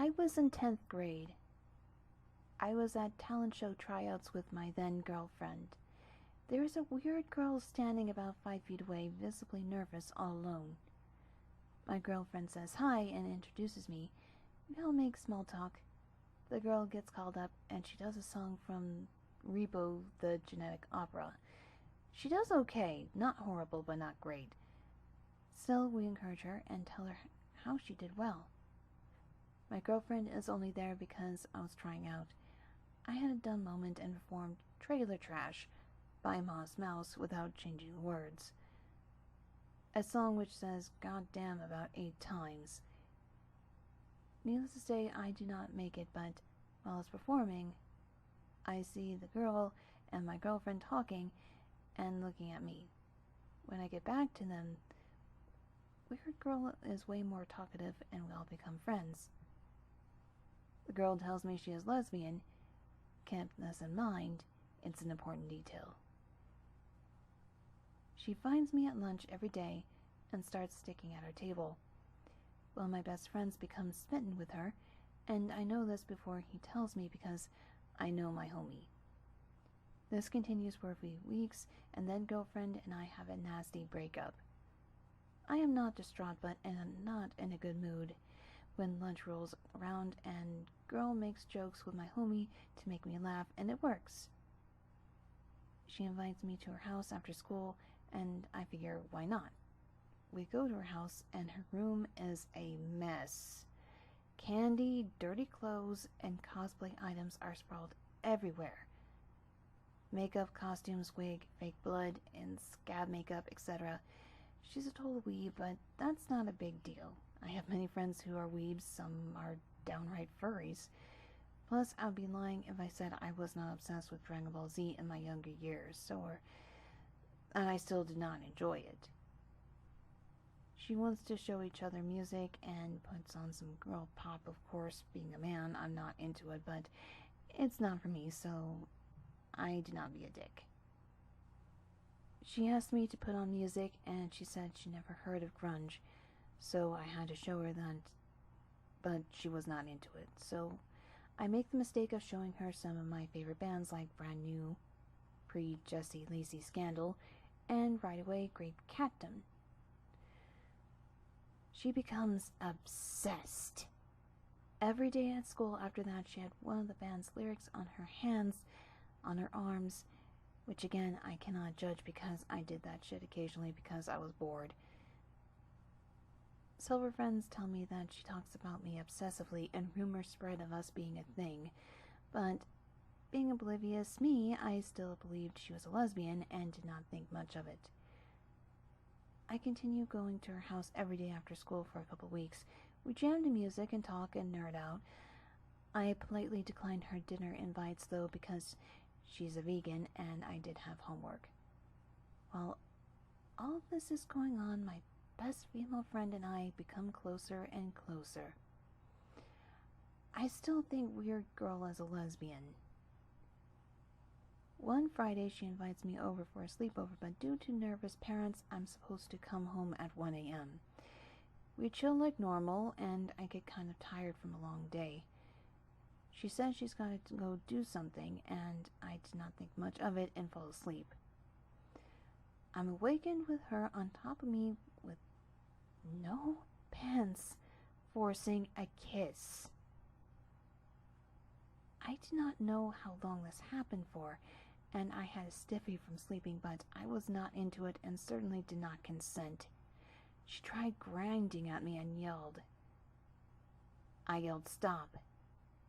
I was in 10th grade. I was at talent show tryouts with my then girlfriend. There is a weird girl standing about 5 feet away, visibly nervous, all alone. My girlfriend says hi and introduces me. We all make small talk. The girl gets called up and she does a song from Rebo the Genetic Opera. She does okay, not horrible but not great. Still, we encourage her and tell her how she did well. My girlfriend is only there because I was trying out. I had a dumb moment and performed Trailer Trash by Moss Mouse without changing the words. A song which says "God damn" about 8 times. Needless to say, I do not make it, but while I was performing, I see the girl and my girlfriend talking and looking at me. When I get back to them, weird girl is way more talkative and we all become friends. The girl tells me she is lesbian. Keep this in mind, it's an important detail. She finds me at lunch every day and starts sticking at our table. One of my best friends becomes smitten with her, and I know this before he tells me because I know my homie. This continues for a few weeks, and then girlfriend and I have a nasty breakup. I am not distraught, but am not in a good mood when lunch rolls around and girl makes jokes with my homie to make me laugh, and it works. She invites me to her house after school, and I figure, why not? We go to her house, and her room is a mess. Candy, dirty clothes, and cosplay items are sprawled everywhere. Makeup, costumes, wig, fake blood, and scab makeup, etc. She's a total weeb, but that's not a big deal. I have many friends who are weebs, some are downright furries. Plus, I'd be lying if I said I was not obsessed with Dragon Ball Z in my younger years, and I still did not enjoy it. She wants to show each other music and puts on some girl pop. Of course, being a man, I'm not into it, but it's not for me, so I do not be a dick. She asked me to put on music, and she said she never heard of grunge, so I had to show her that, but she was not into it. So I make the mistake of showing her some of my favorite bands like Brand New, pre-Jessie Lacey Scandal, and right away Grape Catdom. She becomes obsessed. Every day at school after that, she had one of the band's lyrics on her hands, on her arms, which again, I cannot judge because I did that shit occasionally because I was bored. Silver friends tell me that she talks about me obsessively and rumors spread of us being a thing, but being oblivious me, I still believed she was a lesbian and did not think much of it. I continue going to her house every day after school for a couple weeks. We jam to music and talk and nerd out. I politely declined her dinner invites though because she's a vegan and I did have homework. While all of this is going on, my best female friend and I become closer and closer. I still think Weird Girl is a lesbian. One Friday she invites me over for a sleepover, but due to nervous parents, I'm supposed to come home at 1 a.m. We chill like normal, and I get kind of tired from a long day. She says she's got to go do something, and I did not think much of it and fall asleep. I'm awakened with her on top of me with no pants, forcing a kiss. I did not know how long this happened for, and I had a stiffy from sleeping, but I was not into it and certainly did not consent. She tried grinding at me and yelled. I yelled stop,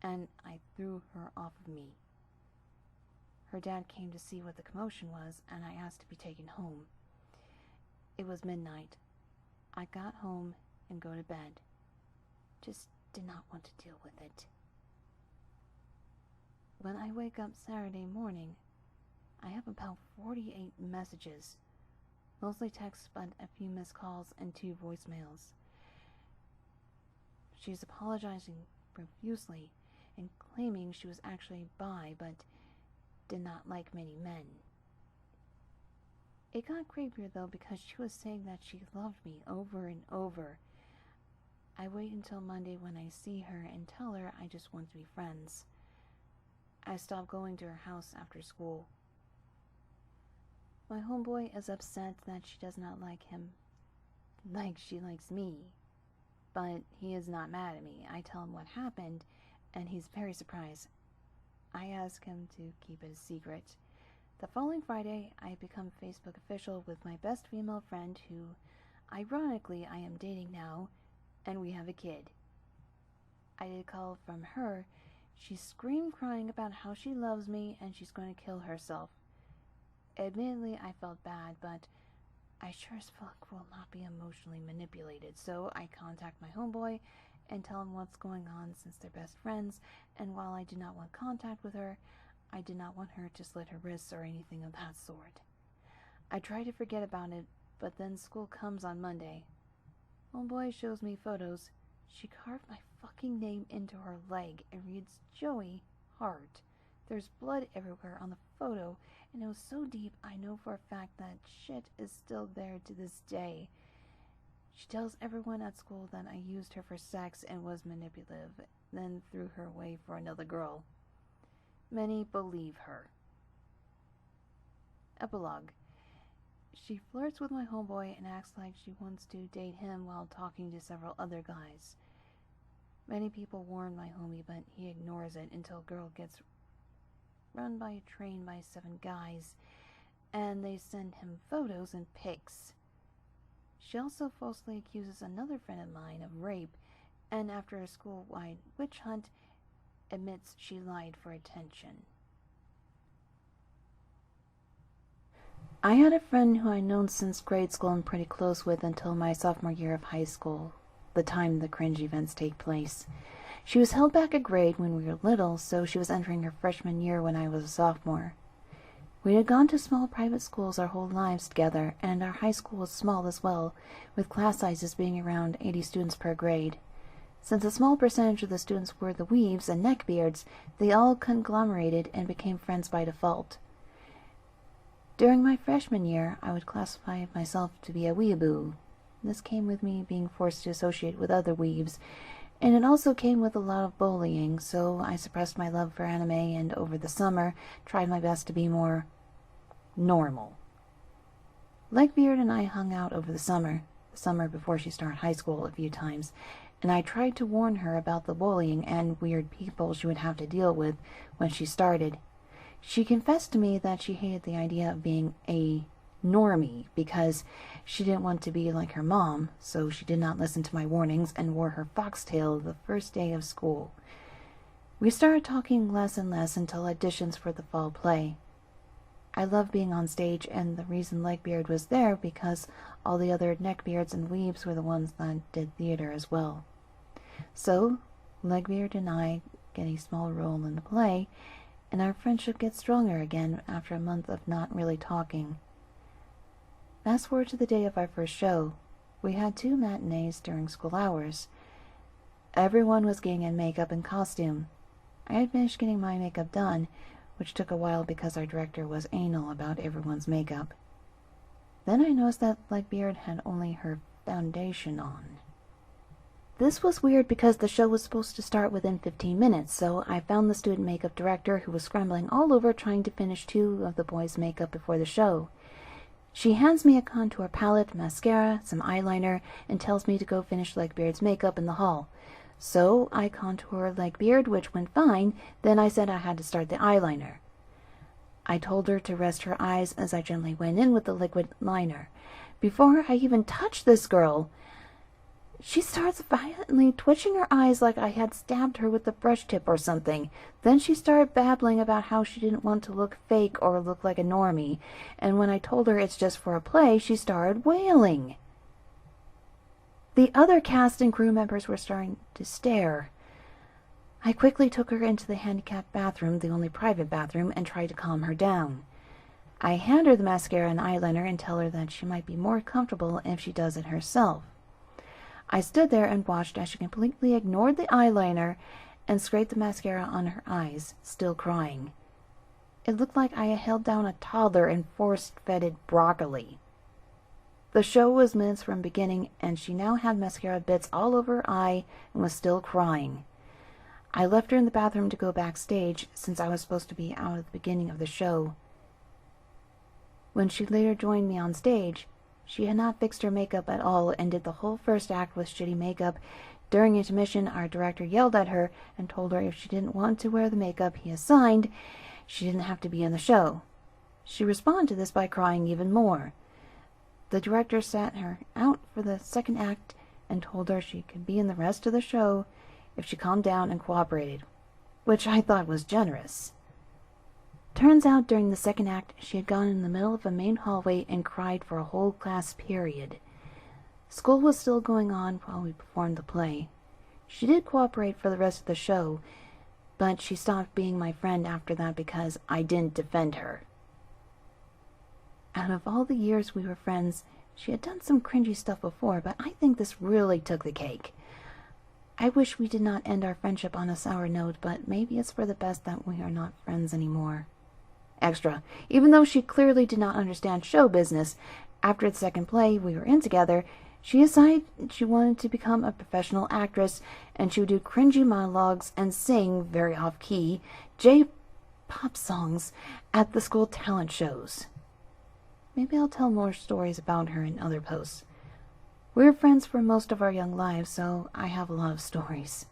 and I threw her off of me. Her dad came to see what the commotion was, and I asked to be taken home. It was midnight. I got home and go to bed. Just did not want to deal with it. When I wake up Saturday morning, I have about 48 messages, mostly texts but a few missed calls and 2 voicemails. She's apologizing profusely and claiming she was actually bi but did not like many men. It got creepier though because she was saying that she loved me over and over. I wait until Monday when I see her and tell her I just want to be friends. I stop going to her house after school. My homeboy is upset that she does not like him like she likes me, but he is not mad at me. I tell him what happened, and he's very surprised. I ask him to keep it a secret. The following Friday, I become Facebook official with my best female friend who, ironically, I am dating now, and we have a kid. I did a call from her. She screamed crying about how she loves me and she's going to kill herself. Admittedly, I felt bad, but I sure as fuck will not be emotionally manipulated, so I contact my homeboy and tell him what's going on since they're best friends, and while I do not want contact with her, I did not want her to slit her wrists or anything of that sort. I try to forget about it, but then school comes on Monday. Homeboy shows me photos. She carved my fucking name into her leg. It reads Joey Hart. There's blood everywhere on the photo, and it was so deep I know for a fact that shit is still there to this day. She tells everyone at school that I used her for sex and was manipulative, then threw her away for another girl. Many believe her. Epilogue. She flirts with my homeboy and acts like she wants to date him while talking to several other guys. Many people warn my homie, but he ignores it until a girl gets run by a train by 7 guys, and they send him photos and pics. She also falsely accuses another friend of mine of rape, and after a school-wide witch hunt, admits she lied for attention. I had a friend who I'd known since grade school and pretty close with until my sophomore year of high school, the time the cringe events take place. She was held back a grade when we were little, so she was entering her freshman year when I was a sophomore. We had gone to small private schools our whole lives together, and our high school was small as well, with class sizes being around 80 students per grade. Since a small percentage of the students were the weebs and neckbeards, they all conglomerated and became friends by default. During my freshman year, I would classify myself to be a weeaboo. This came with me being forced to associate with other weebs, and it also came with a lot of bullying, so I suppressed my love for anime and over the summer tried my best to be more normal. Legbeard and I hung out over the summer before she started high school, a few times, and I tried to warn her about the bullying and weird people she would have to deal with when she started. She confessed to me that she hated the idea of being a normie because she didn't want to be like her mom, so she did not listen to my warnings and wore her foxtail the first day of school. We started talking less and less until auditions for the fall play. I loved being on stage, and the reason Legbeard was there because all the other neckbeards and weebs were the ones that did theater as well. So, Legbeard and I get a small role in the play, and our friendship gets stronger again after a month of not really talking. Fast forward to the day of our first show. We had 2 matinees during school hours. Everyone was getting in makeup and costume. I had finished getting my makeup done, which took a while because our director was anal about everyone's makeup. Then I noticed that Legbeard had only her foundation on. This was weird because the show was supposed to start within 15 minutes, so I found the student makeup director who was scrambling all over trying to finish 2 of the boys' makeup before the show. She hands me a contour palette, mascara, some eyeliner, and tells me to go finish Legbeard's makeup in the hall. So I contoured Legbeard, which went fine. Then I said I had to start the eyeliner. I told her to rest her eyes as I gently went in with the liquid liner. Before I even touched this girl, she starts violently twitching her eyes like I had stabbed her with a brush tip or something. Then she started babbling about how she didn't want to look fake or look like a normie, and when I told her it's just for a play, she started wailing. The other cast and crew members were starting to stare. I quickly took her into the handicapped bathroom, the only private bathroom, and tried to calm her down. I hand her the mascara and eyeliner and tell her that she might be more comfortable if she does it herself. I stood there and watched as she completely ignored the eyeliner and scraped the mascara on her eyes, still crying. It looked like I had held down a toddler and force-fed it broccoli. The show was minutes from beginning, and she now had mascara bits all over her eye and was still crying. I left her in the bathroom to go backstage, since I was supposed to be out at the beginning of the show. When she later joined me on stage, she had not fixed her makeup at all and did the whole first act with shitty makeup. During intermission, our director yelled at her and told her if she didn't want to wear the makeup he assigned, she didn't have to be in the show. She responded to this by crying even more. The director sat her out for the second act and told her she could be in the rest of the show if she calmed down and cooperated, which I thought was generous. Turns out during the second act, she had gone in the middle of a main hallway and cried for a whole class period. School was still going on while we performed the play. She did cooperate for the rest of the show, but she stopped being my friend after that because I didn't defend her. Out of all the years we were friends, she had done some cringy stuff before, but I think this really took the cake. I wish we did not end our friendship on a sour note, but maybe it's for the best that we are not friends anymore. Extra. Even though she clearly did not understand show business, after the second play we were in together, she decided she wanted to become a professional actress, and she would do cringy monologues and sing, very off-key, J-pop songs at the school talent shows. Maybe I'll tell more stories about her in other posts. We were friends for most of our young lives, so I have a lot of stories.